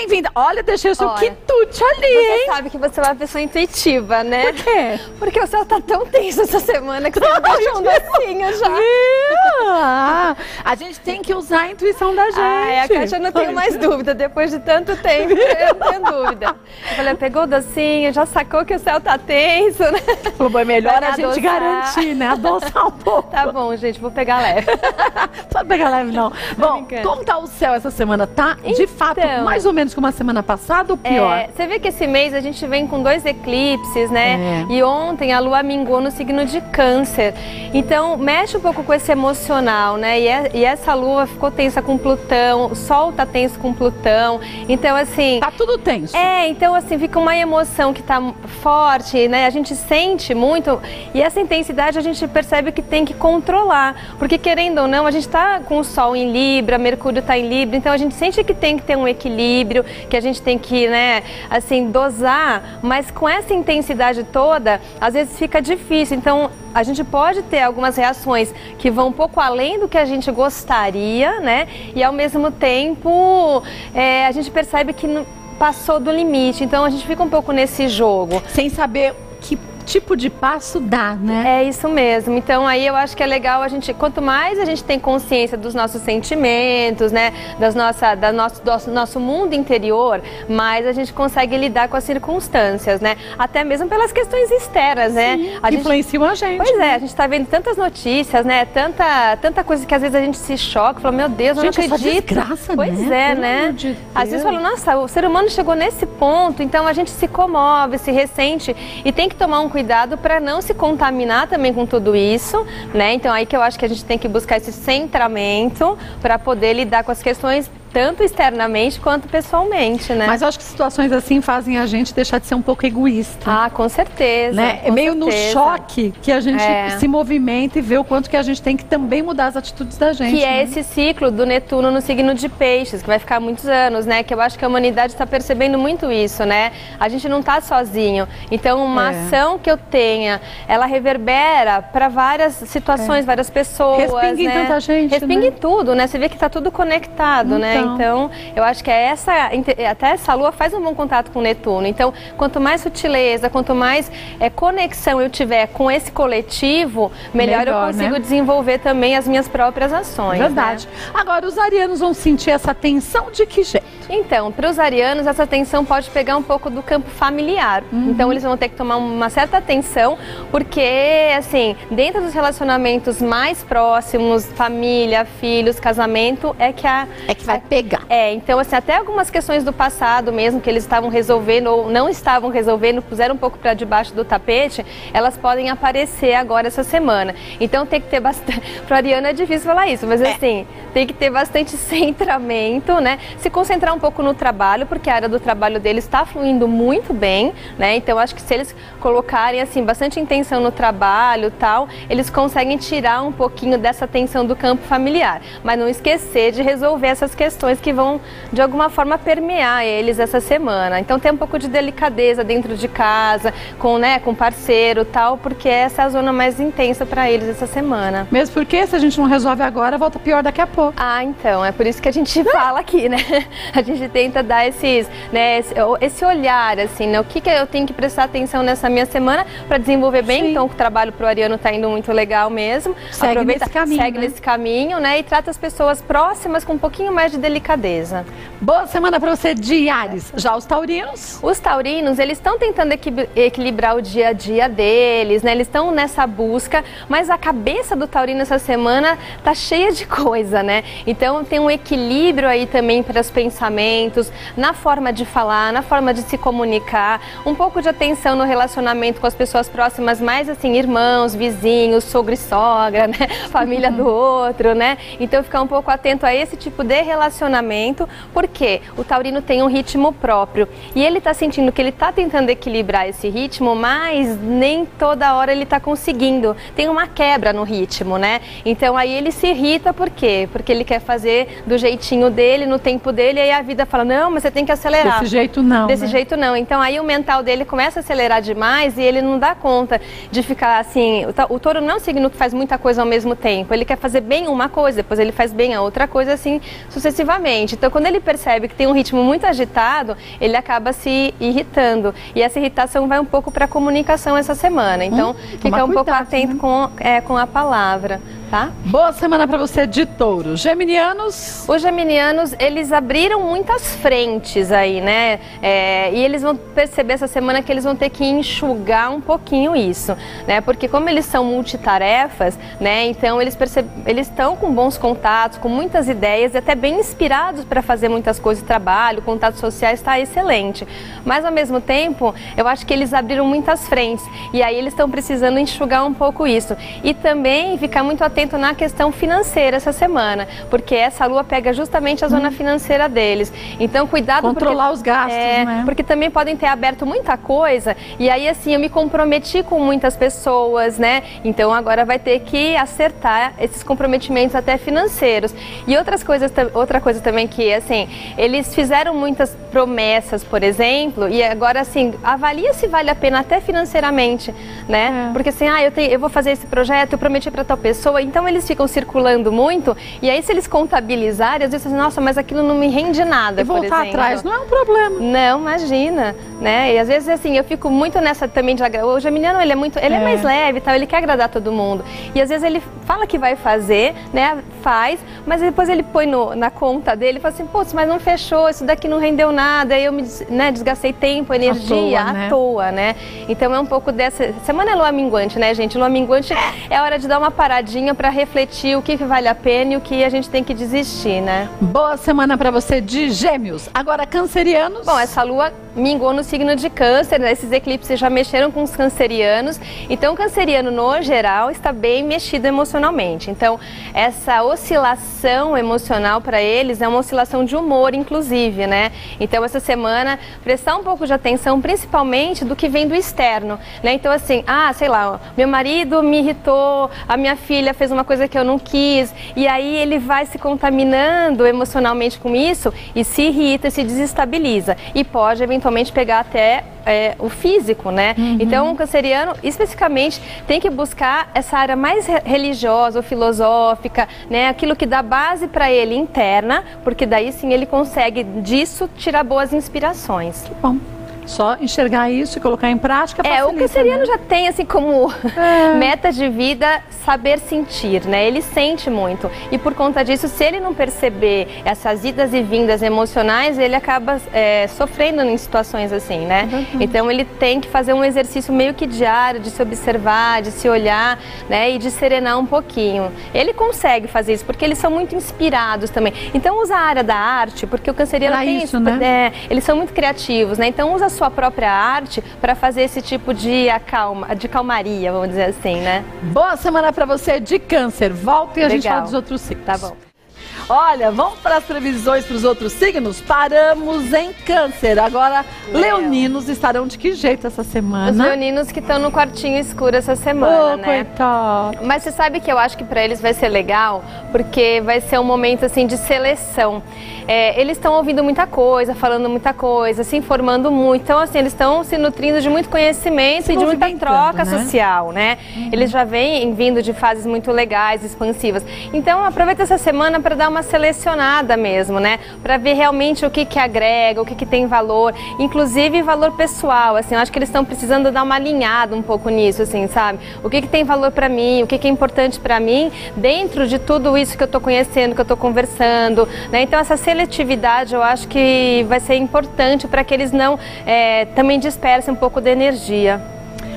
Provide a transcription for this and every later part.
bem-vinda. Olha, deixei o seu quitute ali, hein? Você sabe que você é uma pessoa intuitiva, né? Por quê? Porque o céu tá tão tenso essa semana que você tá achando assim, já. A gente tem que usar a intuição da gente. A Kátia, eu não tenho mais dúvida. Depois de tanto tempo, eu não tenho dúvida. Eu falei, pegou o docinho, já sacou que o céu tá tenso, né? Falou, é melhor a gente garantir, né? Adoçar um pouco. Tá bom, gente, vou pegar leve. Pode pegar leve, não. Bom, como tá o céu essa semana? Tá, de fato, mais ou menos como a semana passada ou pior? Você vê que esse mês a gente vem com 2 eclipses, né? E ontem a Lua mingou no signo de Câncer. Então, mexe um pouco com esse emocional, né? E essa Lua ficou tensa com Plutão, o Sol tá tenso com Plutão. Então, assim... Tá tudo tenso. Então, assim, fica uma emoção que tá forte, né? A gente sente muito e essa intensidade a gente percebe que tem que controlar. Porque, querendo ou não, a gente tá com o Sol em Libra, Mercúrio tá em Libra, então a gente sente que tem que ter um equilíbrio, que a gente tem que, né, assim, dosar, mas com essa intensidade toda, às vezes fica difícil. Então, a gente pode ter algumas reações que vão um pouco além do que a gente gostaria, né? E ao mesmo tempo, a gente percebe que passou do limite. Então, a gente fica um pouco nesse jogo. Sem saber que tipo de passo dá, né? É isso mesmo. Então aí eu acho que é legal a gente, quanto mais a gente tem consciência dos nossos sentimentos, né, do nosso mundo interior, mais a gente consegue lidar com as circunstâncias, né? Até mesmo pelas questões externas, né? Que influenciam a gente. Pois é, a gente tá vendo tantas notícias, né? Tanta coisa que às vezes a gente se choca, fala, meu Deus, eu não acredito. Desgraça, pois é, né? Às vezes fala, nossa, o ser humano chegou nesse ponto, então a gente se comove, se ressente e tem que tomar um cuidado para não se contaminar também com tudo isso, né? Então aí que eu acho que a gente tem que buscar esse centramento para poder lidar com as questões tanto externamente quanto pessoalmente, né? Mas eu acho que situações assim fazem a gente deixar de ser um pouco egoísta. Ah, com certeza. Né? É meio no choque que a gente se movimenta e vê o quanto que a gente tem que também mudar as atitudes da gente. Que é esse ciclo do Netuno no signo de Peixes, que vai ficar muitos anos, né? Que eu acho que a humanidade está percebendo muito isso, né? A gente não está sozinho. Então, uma ação que eu tenha, ela reverbera para várias situações, várias pessoas. Respinga em tanta gente, Respinga em tudo, né? Você vê que está tudo conectado, né? Então, eu acho que até essa Lua faz um bom contato com o Netuno. Então, quanto mais sutileza, quanto mais conexão eu tiver com esse coletivo, melhor eu consigo desenvolver também as minhas próprias ações. Verdade. Né? Agora, os arianos vão sentir essa tensão de que jeito? Então, para os arianos, essa tensão pode pegar um pouco do campo familiar. Então, eles vão ter que tomar uma certa atenção, porque, assim, dentro dos relacionamentos mais próximos, família, filhos, casamento, é que vai pegar. Então, assim, até algumas questões do passado mesmo, que eles estavam resolvendo ou não estavam resolvendo, puseram um pouco para debaixo do tapete, elas podem aparecer agora essa semana. Então, tem que ter bastante... Para o ariano é difícil falar isso, mas assim, tem que ter bastante centramento, né? Se concentrar um pouco no trabalho, porque a área do trabalho deles está fluindo muito bem, né? Então, acho que se eles colocarem, assim, bastante intenção no trabalho e tal, eles conseguem tirar um pouquinho dessa tensão do campo familiar. Mas não esquecer de resolver essas questões que vão, de alguma forma, permear eles essa semana. Então, tem um pouco de delicadeza dentro de casa, com parceiro e tal, porque essa é a zona mais intensa para eles essa semana. Mesmo porque, se a gente não resolve agora, volta pior daqui a pouco. Ah, então, é por isso que a gente fala aqui, né? A gente tenta dar esse olhar, assim, né? O que eu tenho que prestar atenção nessa minha semana para desenvolver bem. Então, o trabalho pro ariano tá indo muito legal mesmo. Segue nesse caminho, né? E trata as pessoas próximas com um pouquinho mais de delicadeza. Boa semana para você de Áries. Já os taurinos? Os taurinos, eles estão tentando equilibrar o dia a dia deles, né? Eles estão nessa busca, mas a cabeça do taurino essa semana tá cheia de coisa, né? Então, tem um equilíbrio aí também para os pensamentos, na forma de falar, na forma de se comunicar, um pouco de atenção no relacionamento com as pessoas próximas, mais assim, irmãos, vizinhos, sogro e sogra, né? Família do outro, né? Então, ficar um pouco atento a esse tipo de relacionamento, porque o taurino tem um ritmo próprio e ele tá sentindo que ele tá tentando equilibrar esse ritmo, mas nem toda hora ele tá conseguindo. Tem uma quebra no ritmo, né? Então, aí ele se irrita, por quê? Porque ele quer fazer do jeitinho dele, no tempo dele, e aí a vida fala, não, mas você tem que acelerar. Desse jeito não. Desse jeito não. Então aí o mental dele começa a acelerar demais e ele não dá conta de ficar assim. O touro não é um signo que faz muita coisa ao mesmo tempo. Ele quer fazer bem uma coisa, depois ele faz bem a outra coisa, assim sucessivamente. Então quando ele percebe que tem um ritmo muito agitado, ele acaba se irritando. E essa irritação vai um pouco para a comunicação essa semana. Então fica um pouco atento, né, com a palavra. Tá? Boa semana para você de touro. Geminianos? Os geminianos, eles abriram muitas frentes aí, né? E eles vão perceber essa semana que eles vão ter que enxugar um pouquinho isso, né? Porque como eles são multitarefas, né? Então eles estão com bons contatos, com muitas ideias e até bem inspirados para fazer muitas coisas. O trabalho, contatos sociais está excelente. Mas ao mesmo tempo, eu acho que eles abriram muitas frentes e aí eles estão precisando enxugar um pouco isso. E também ficar muito atento na questão financeira essa semana, porque essa lua pega justamente a zona financeira deles. Então, cuidado. Controlar os gastos, né? Porque também podem ter aberto muita coisa e aí, assim, eu me comprometi com muitas pessoas, né? Então, agora vai ter que acertar esses comprometimentos até financeiros. E outra coisa também que, assim, eles fizeram muitas promessas, por exemplo, e agora, assim, avalia se vale a pena até financeiramente, né? Porque, assim, eu vou fazer esse projeto, eu prometi para tal pessoa. Então eles ficam circulando muito e aí se eles contabilizarem, às vezes assim, nossa, mas aquilo não me rende nada, por exemplo. E voltar atrás não é um problema. Não, imagina, né? E às vezes assim, eu fico muito nessa também de agradar. O geminiano, ele é mais leve, tal, ele quer agradar todo mundo. E às vezes ele fala que vai fazer, né? Faz, mas depois ele põe na conta dele e fala assim, putz, mas não fechou, isso daqui não rendeu nada, aí eu me desgastei tempo, energia, à toa, né? Então é um pouco dessa... Semana é lua minguante, né, gente? Lua minguante é hora de dar uma paradinha para refletir o que vale a pena e o que a gente tem que desistir, né? Boa semana para você de Gêmeos. Agora, cancerianos. Bom, essa lua mingou no signo de Câncer, né? Esses eclipses já mexeram com os cancerianos. Então, o canceriano, no geral, está bem mexido emocionalmente. Então, essa oscilação emocional para eles é uma oscilação de humor, inclusive, né? Então, essa semana, prestar um pouco de atenção, principalmente do que vem do externo, né? Então, assim, sei lá, meu marido me irritou, a minha filha fez uma coisa que eu não quis, e aí ele vai se contaminando emocionalmente com isso e se irrita, se desestabiliza e pode eventualmente pegar até o físico, né? Então, o canceriano, especificamente, tem que buscar essa área mais religiosa ou filosófica, né? Aquilo que dá base para ele interna, porque daí sim ele consegue disso tirar boas inspirações. Que bom. Só enxergar isso e colocar em prática facilita, o canceriano, né? Já tem assim como meta de vida saber sentir, né? Ele sente muito e por conta disso, se ele não perceber essas idas e vindas emocionais, ele acaba sofrendo em situações assim, né? Então ele tem que fazer um exercício meio que diário de se observar, de se olhar, né? E de serenar um pouquinho. Ele consegue fazer isso porque eles são muito inspirados também. Então usa a área da arte, porque o canceriano tem isso, né? Eles são muito criativos, né? Então usa a sua própria arte para fazer esse tipo de calmaria, vamos dizer assim, né? Boa semana para você de Câncer. Volta e a gente fala dos outros signos. Tá bom. Olha, vamos para as previsões para os outros signos? Paramos em Câncer. Agora, leoninos estarão de que jeito essa semana? Os leoninos que estão no quartinho escuro essa semana, né? Coitado. Mas você sabe que eu acho que para eles vai ser legal, porque vai ser um momento assim de seleção. Eles estão ouvindo muita coisa, falando muita coisa, se informando muito. Então, assim, eles estão se nutrindo de muito conhecimento e de muita troca social, né? Eles já vêm vindo de fases muito legais, expansivas. Então, aproveita essa semana para dar uma selecionada mesmo, né? Para ver realmente o que agrega, o que tem valor, inclusive valor pessoal, assim, eu acho que eles estão precisando dar uma alinhada um pouco nisso, assim, sabe? O que tem valor para mim, o que é importante para mim, dentro de tudo isso que eu tô conhecendo, que eu tô conversando, né? Então essa seletividade eu acho que vai ser importante para que eles não também dispersem um pouco de energia.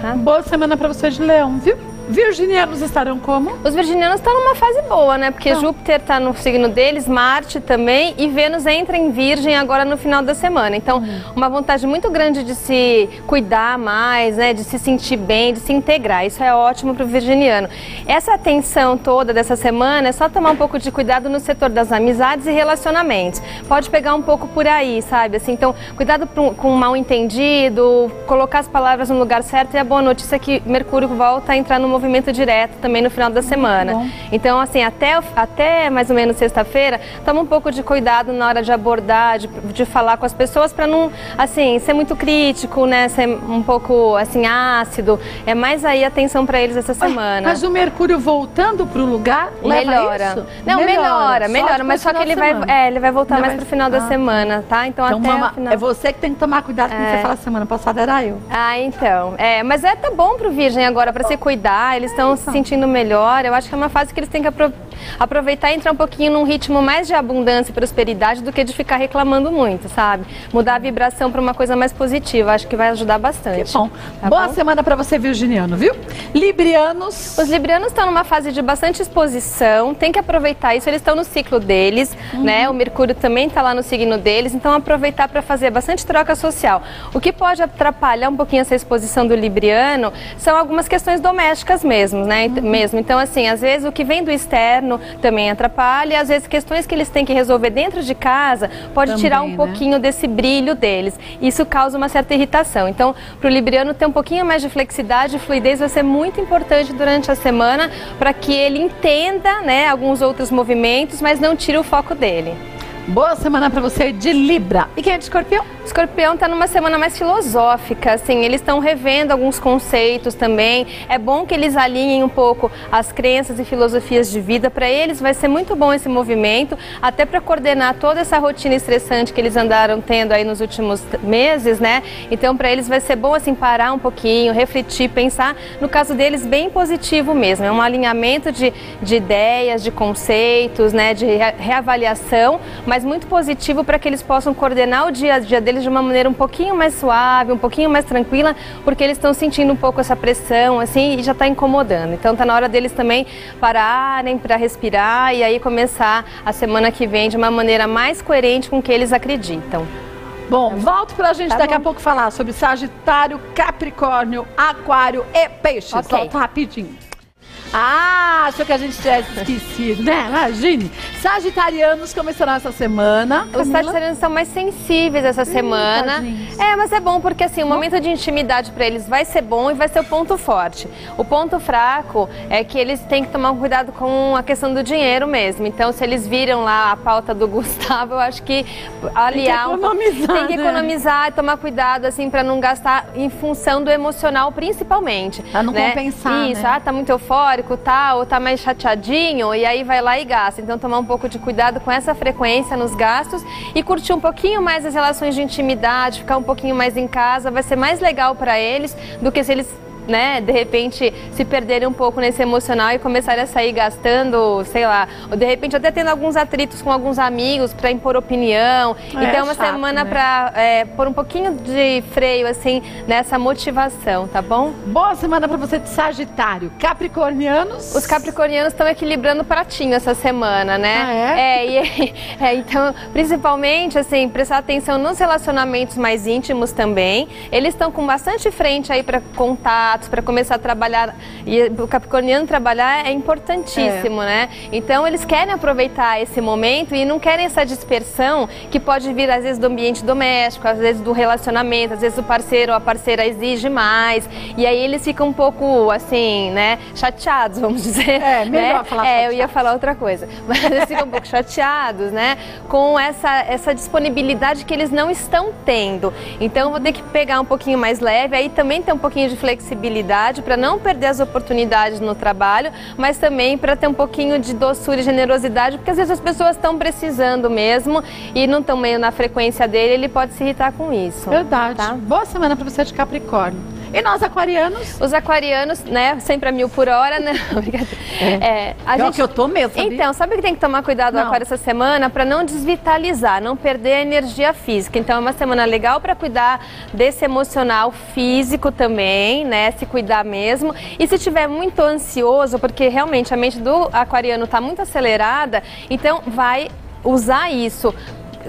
Tá? Boa semana para você de Leão, viu? Virginianos estarão como? Os virginianos estão numa fase boa, né? Porque Júpiter está no signo deles, Marte também, e Vênus entra em Virgem agora no final da semana. Então, uma vontade muito grande de se cuidar mais, né? De se sentir bem, de se integrar. Isso é ótimo para o virginiano. Essa atenção toda dessa semana é só tomar um pouco de cuidado no setor das amizades e relacionamentos. Pode pegar um pouco por aí, sabe? Assim, então, cuidado com um mal entendido, colocar as palavras no lugar certo. E a boa notícia é que Mercúrio volta a entrar no movimento movimento direto também no final da semana. Então, assim, até mais ou menos sexta-feira, toma um pouco de cuidado na hora de abordar, de falar com as pessoas, para não, assim, ser muito crítico, né? Ser um pouco, assim, ácido. É mais aí atenção para eles essa semana. Mas o Mercúrio voltando pro lugar, melhora. Isso? Não, melhora, mas só que ele vai voltar mais pro final da semana, tá? Então até o final. É você que tem que tomar cuidado quando você fala semana passada era eu. Ah, então. Mas tá bom pro Virgem agora para se cuidar, eles estão se sentindo melhor. Eu acho que é uma fase que eles têm que aproveitar e entrar um pouquinho num ritmo mais de abundância e prosperidade do que de ficar reclamando muito, sabe? Mudar a vibração para uma coisa mais positiva, acho que vai ajudar bastante. Que bom. Boa semana para você, virginiano, viu? Librianos. Os librianos estão numa fase de bastante exposição, tem que aproveitar isso, eles estão no ciclo deles, né? O Mercúrio também está lá no signo deles, então aproveitar para fazer bastante troca social. O que pode atrapalhar um pouquinho essa exposição do libriano são algumas questões domésticas mesmo, né? Então, assim, às vezes o que vem do externo também atrapalha, e às vezes questões que eles têm que resolver dentro de casa pode também, tirar um pouquinho desse brilho deles. Isso causa uma certa irritação. Então, para o libriano ter um pouquinho mais de flexibilidade e fluidez vai ser muito importante durante a semana para que ele entenda, né, alguns outros movimentos, mas não tire o foco dele. Boa semana para você de Libra. E quem é de Escorpião? Escorpião está numa semana mais filosófica, assim, eles estão revendo alguns conceitos também. É bom que eles alinhem um pouco as crenças e filosofias de vida. Para eles vai ser muito bom esse movimento, até para coordenar toda essa rotina estressante que eles andaram tendo aí nos últimos meses, né? Então, para eles vai ser bom, assim, parar um pouquinho, refletir, pensar, no caso deles, bem positivo mesmo. É um alinhamento de ideias, de conceitos, né? De reavaliação, mas muito positivo para que eles possam coordenar o dia a dia deles de uma maneira um pouquinho mais suave, um pouquinho mais tranquila, porque eles estão sentindo um pouco essa pressão, assim, e já está incomodando. Então tá na hora deles também pararem para respirar e aí começar a semana que vem de uma maneira mais coerente com o que eles acreditam. Bom, volto pra gente daqui a pouco falar sobre Sagitário, Capricórnio, Aquário e Peixes. Volto rapidinho. Ah, achou que a gente tinha esquecido, né? Imagine. Sagitarianos começaram essa semana. Os sagitarianos são mais sensíveis essa semana. Mas é bom porque assim, o momento de intimidade para eles vai ser bom e vai ser o ponto forte. O ponto fraco é que eles têm que tomar cuidado com a questão do dinheiro mesmo. Então, se eles viram lá a pauta do Gustavo, eu acho que aliar tem que economizar e tomar cuidado assim para não gastar em função do emocional principalmente. Pra não compensar, isso, né? Tá muito eufórico, ou tá mais chateadinho, e aí vai lá e gasta. Então tomar um pouco de cuidado com essa frequência nos gastos e curtir um pouquinho mais as relações de intimidade, ficar um pouquinho mais em casa, vai ser mais legal para eles do que se eles, né, de repente se perderem um pouco nesse emocional e começarem a sair gastando, sei lá, ou de repente até tendo alguns atritos com alguns amigos para impor opinião. Então é uma semana, né, para pôr um pouquinho de freio assim nessa motivação, tá bom? Boa semana para você de Sagitário. Capricornianos? Os capricornianos estão equilibrando o pratinho essa semana, né? Então, principalmente assim, prestar atenção nos relacionamentos mais íntimos também. Eles estão com bastante frente aí para contar, para começar a trabalhar, e o capricorniano trabalhar é importantíssimo, né? Então eles querem aproveitar esse momento e não querem essa dispersão que pode vir às vezes do ambiente doméstico, às vezes do relacionamento, às vezes o parceiro ou a parceira exige mais, e aí eles ficam um pouco assim, né, chateados, vamos dizer. Melhor falar chateados. Eu ia falar outra coisa, mas eles ficam um pouco chateados, né, com essa disponibilidade que eles não estão tendo. Então eu vou ter que pegar um pouquinho mais leve, aí também ter um pouquinho de flexibilidade para não perder as oportunidades no trabalho, mas também para ter um pouquinho de doçura e generosidade, porque às vezes as pessoas estão precisando mesmo e não estão meio na frequência dele, ele pode se irritar com isso. Verdade. Tá? Boa semana para você de Capricórnio. E nós, aquarianos? Os aquarianos, né, sempre a 1000 por hora, né? O que eu tô mesmo, sabia? Então, sabe que tem que tomar cuidado no aquário essa semana para não desvitalizar, não perder a energia física. Então, é uma semana legal para cuidar desse emocional físico também, né? Se cuidar mesmo. E se estiver muito ansioso, porque realmente a mente do aquariano tá muito acelerada, então vai usar isso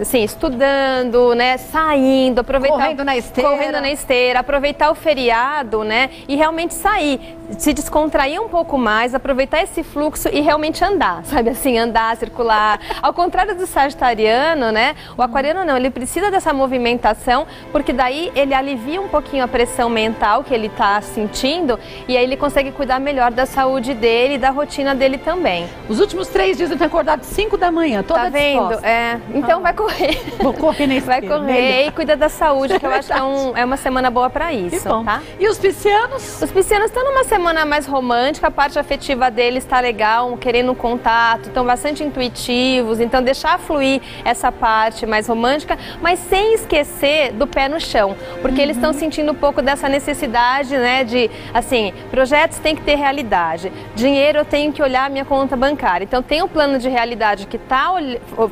assim, estudando, né, saindo, aproveitar... Correndo na esteira. Aproveitar o feriado, né, e realmente sair, se descontrair um pouco mais, aproveitar esse fluxo e realmente andar, sabe assim, andar, circular. Ao contrário do sagitariano, né, o aquariano não, ele precisa dessa movimentação, porque daí ele alivia um pouquinho a pressão mental que ele está sentindo e aí ele consegue cuidar melhor da saúde dele e da rotina dele também. Os últimos 3 dias eu tenho acordado 5 da manhã, toda disposta. Tá vendo? Então vai correr. Vou correr nesse Vai correr e cuida da saúde, que eu acho que é uma semana boa para isso, tá? E os piscianos? Os piscianos estão numa semana mais romântica, a parte afetiva deles está legal, querendo contato, estão bastante intuitivos, então deixar fluir essa parte mais romântica, mas sem esquecer do pé no chão, porque eles estão sentindo um pouco dessa necessidade, né, de, assim, projetos têm que ter realidade, dinheiro eu tenho que olhar a minha conta bancária, então tem um plano de realidade que está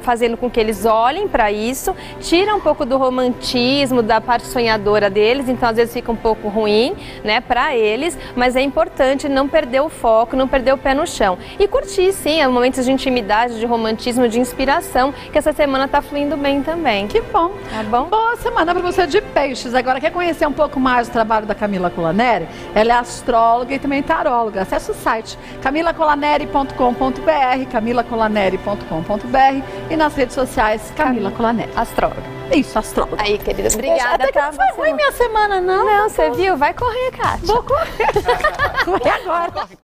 fazendo com que eles olhem para isso, tira um pouco do romantismo, da parte sonhadora deles, então às vezes fica um pouco ruim, né, para eles, mas é importante não perder o foco, não perder o pé no chão e curtir sim, momentos de intimidade, de romantismo, de inspiração, que essa semana tá fluindo bem também. Que bom. Tá bom? Boa semana para você de peixes. Agora, quer conhecer um pouco mais do trabalho da Camila Colaneri? Ela é astróloga e também taróloga. Acesse o site camilacolaneri.com.br, camilacolaneri.com.br e nas redes sociais Camila Colaneri. Astróloga. Isso, astróloga. Aí, querida, obrigada. Até que não foi ruim minha semana, não. Não, você viu? Vai correr, Kátia. Vou correr. Correr agora.